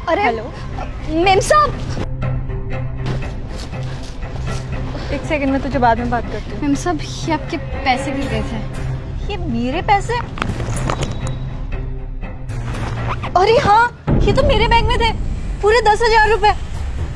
अरे hello ma'am साहब। एक सेकंड में तुझे बाद में बात करती हूँ। मेम साहब ये आपके पैसे गिर गए थे। ये मेरे पैसे? अरे हाँ, ये तो मेरे बैग में थे, पूरे 10,000 रुपए।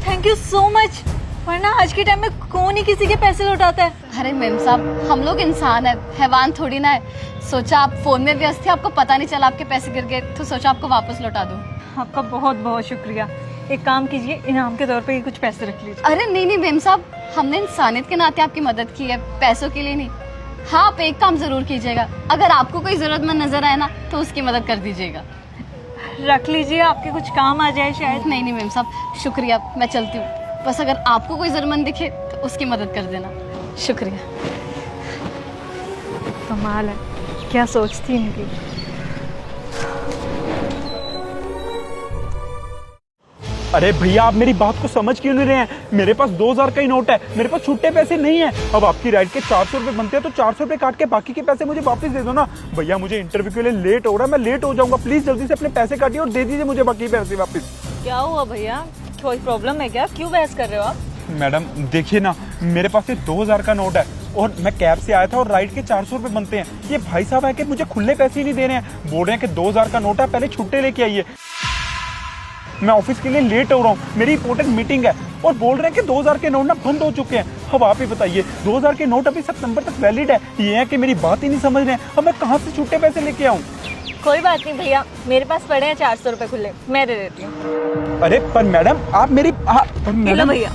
Thank you so much. वरना आज के टाइम में कौन ही किसी के पैसे लौटाता है। अरे मेम साहब, हम लोग इंसान है, हैवान थोड़ी ना है। सोचा आप फोन में व्यस्त थे, आपको पता नहीं चला आपके पैसे गिर गए, तो सोचा आपको वापस लौटा दूं। आपका बहुत बहुत शुक्रिया। एक काम कीजिए, इनाम के तौर पे ये कुछ पैसे रख लीजिए। अरे नहीं नहीं मेम साहब, हमने इंसानियत के नाते आपकी मदद की है, पैसों के लिए नहीं। हाँ, आप एक काम जरूर कीजिएगा, अगर आपको कोई जरूरतमंद नजर आए ना तो उसकी मदद कर दीजिएगा। रख लीजिए, आपके कुछ काम आ जाए शायद। नहीं नहीं मेम साहब, शुक्रिया, मैं चलती हूँ। बस अगर आपको कोई जरूरतमंद दिखे तो उसकी मदद कर देना। शुक्रिया। कमाल है, क्या सोचती इनकी। अरे भैया, आप मेरी बात को समझ क्यों नहीं रहे हैं? मेरे पास 2,000 का ही नोट है, मेरे पास छुट्टे पैसे नहीं है। अब आपकी राइड के 400 रुपए बनते हैं तो 400 रुपए काट के बाकी के पैसे मुझे वापस दे दो ना। भैया मुझे इंटरव्यू के लिए लेट हो रहा है, मैं लेट हो जाऊंगा। प्लीज जल्दी से अपने पैसे काटिए और दे दीजिए मुझे बाकी पैसे वापस। क्या हुआ भैया, कोई प्रॉब्लम है क्या? क्यों बहस कर रहे हो आप? मैडम देखिए ना, मेरे पास ये 2,000 का नोट है और मैं कैब से आया था और राइड के 400 रुपए बनते हैं। ये भाई साहब है कि मुझे खुले पैसे ही नहीं दे रहे हैं, बोल रहे हैं कि 2,000 का नोट है, पहले छुट्टे लेके आइए। मैं ऑफिस के लिए लेट हो रहा हूँ, मेरी इंपॉर्टेंट मीटिंग है, और बोल रहे हैं कि 2,000 के नोट ना बंद हो चुके हैं। अब आप ही बताइए, 2,000 के नोट अभी सितंबर तक वैलिड है। ये है कि मेरी बात ही नहीं समझ रहे हैं। अब मैं कहाँ से छुट्टे पैसे लेके आऊँ? कोई बात नहीं भैया, मेरे पास पड़े हैं 400 रुपए खुले, मैं दे देती हूँ। अरे पर मैडम, आप मेरी मैडम भैया,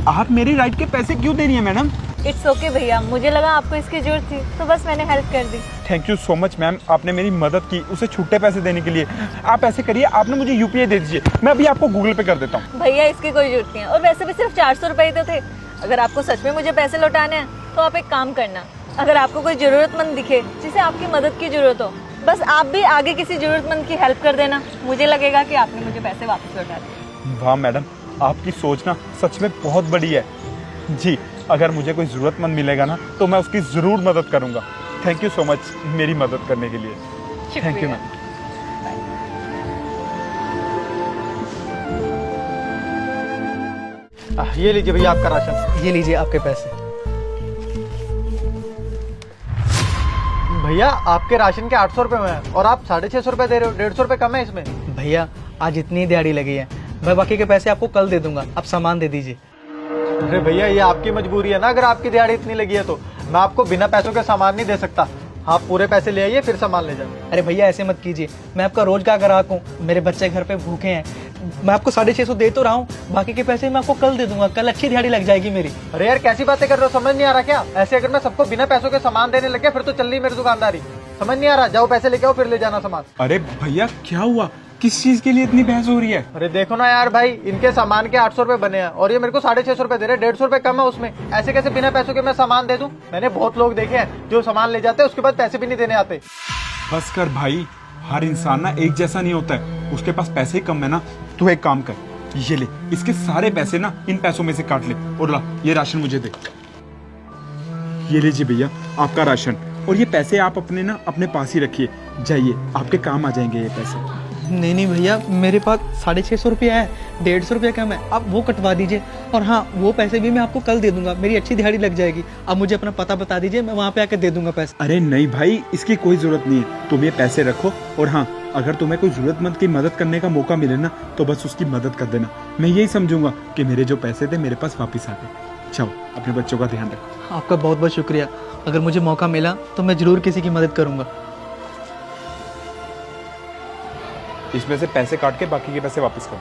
आप मेरी राइड के पैसे क्यों दे रही हैं मैडम? इट्स ओके भैया, मुझे लगा आपको इसकी जरूरत थी तो बस मैंने हेल्प कर दी। Thank you so much ma'am, आपने मेरी मदद की उसे छुट्टे पैसे देने के लिए। आप ऐसे करिए, आपने मुझे यूपीआई दे दीजिए, मैं अभी आपको गूगल पे कर देता हूँ। भैया इसकी कोई जरूरत नहीं है, और वैसे भी सिर्फ 400 रुपए ही तो थे। अगर आपको सच में मुझे पैसे लौटाने हैं तो आप एक काम करना, अगर आपको कोई जरूरतमंद दिखे जिसे आपकी मदद की जरूरत हो, बस आप भी आगे किसी जरूरतमंद की हेल्प कर देना। मुझे लगेगा कि आपने मुझे पैसे वापस लौटा दिए। वाह मैडम, आपकी सोच ना सच में बहुत बड़ी है जी। अगर मुझे कोई ज़रूरतमंद मिलेगा ना तो मैं उसकी ज़रूर मदद करूंगा। थैंक यू सो मच मेरी मदद करने के लिए। Thank you ma'am. ये लीजिए भैया आपका राशन। ये लीजिए आपके पैसे। भैया आपके राशन के 800 रुपए में है और आप 650 रुपए दे रहे हो, 150 रुपए कम है इसमें। भैया आज इतनी दिहाड़ी लगी है, मैं बाकी के पैसे आपको कल दे दूंगा, आप सामान दे दीजिए। अरे भैया ये आपकी मजबूरी है ना, अगर आपकी दिहाड़ी इतनी लगी है तो मैं आपको बिना पैसों के सामान नहीं दे सकता। आप पूरे पैसे ले आइए फिर सामान ले जाओ। अरे भैया ऐसे मत कीजिए, मैं आपका रोज का ग्राहक हूँ, मेरे बच्चे घर पे भूखे हैं। मैं आपको 650 दे तो रहा हूँ, बाकी के पैसे मैं आपको कल दे दूंगा, कल अच्छी दिहाड़ी लग जाएगी मेरी। अरे यार कैसी बातें कर रहे हो, समझ नहीं आ रहा क्या? ऐसे अगर मैं सबको बिना पैसों के सामान देने लग गया फिर तो चल रही मेरी दुकानदारी। समझ नहीं आ रहा, जाओ पैसे लेके आओ फिर ले जाना सामान। अरे भैया क्या हुआ, किस चीज के लिए इतनी बहस हो रही है? अरे देखो ना यार भाई, इनके सामान के 800 रुपए बने हैं और ये मेरे को 650 रुपए दे रहे, 150 रुपए कम है उसमें। ऐसे कैसे बिना पैसों के मैं सामान दे दूं? मैंने बहुत लोग देखे हैं जो सामान ले जाते हैं उसके बाद पैसे भी नहीं देने आते। बस कर भाई, हर इंसान ना एक जैसा नहीं होता है, उसके पास पैसे ही कम है ना। तू एक काम कर, ये ले, इसके सारे पैसे ना इन पैसों में से काट ले और ला ये राशन मुझे दे। ये लीजिए भैया आपका राशन, और ये पैसे आप अपने ना अपने पास ही रखिए, जाइए आपके काम आ जाएंगे ये पैसे। नहीं नहीं भैया, मेरे पास 650 रुपया है, 150 रुपया कम है, आप वो कटवा दीजिए। और हाँ, वो पैसे भी मैं आपको कल दे दूंगा, मेरी अच्छी दिहाड़ी लग जाएगी। आप मुझे अपना पता बता दीजिए, मैं वहाँ पे आकर दे दूंगा पैसे। अरे नहीं भाई, इसकी कोई जरूरत नहीं है, तुम ये पैसे रखो। और हाँ, अगर तुम्हें कोई जरूरतमंद की मदद करने का मौका मिले ना तो बस उसकी मदद कर देना। मैं यही समझूंगा कि मेरे जो पैसे थे मेरे पास वापिस आ गए। जाओ अपने बच्चों का ध्यान रखो। आपका बहुत बहुत शुक्रिया, अगर मुझे मौका मिला तो मैं जरूर किसी की मदद करूंगा। इसमें से पैसे काट के बाकी के पैसे वापस कर।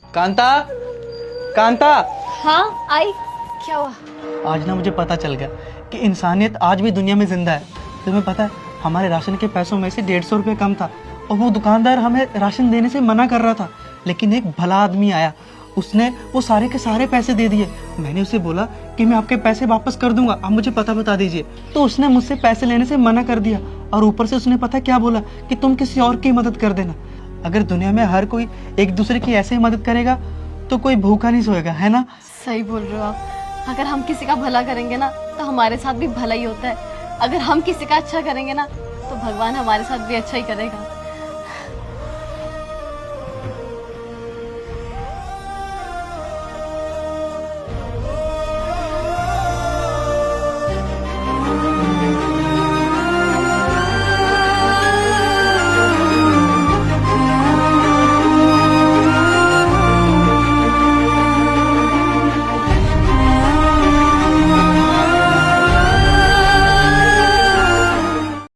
कांता, कांता। हाँ आई, क्या हुआ? आज ना मुझे पता चल गया कि इंसानियत आज भी दुनिया में जिंदा है। तुम्हें पता है, हमारे राशन के पैसों में से 150 रुपये कम था और वो दुकानदार हमें राशन देने से मना कर रहा था, लेकिन एक भला आदमी आया, उसने वो सारे के सारे पैसे दे दिए। मैंने उसे बोला कि मैं आपके पैसे वापस कर दूंगा, आप मुझे पता बता दीजिए, तो उसने मुझसे पैसे लेने से मना कर दिया। और ऊपर से उसने पता क्या बोला कि तुम किसी और की मदद कर देना। अगर दुनिया में हर कोई एक दूसरे की ऐसे ही मदद करेगा तो कोई भूखा नहीं सोएगा, है ना? सही बोल रहे हो आप। अगर हम किसी का भला करेंगे ना तो हमारे साथ भी भला ही होता है। अगर हम किसी का अच्छा करेंगे ना तो भगवान हमारे साथ भी अच्छा ही करेगा।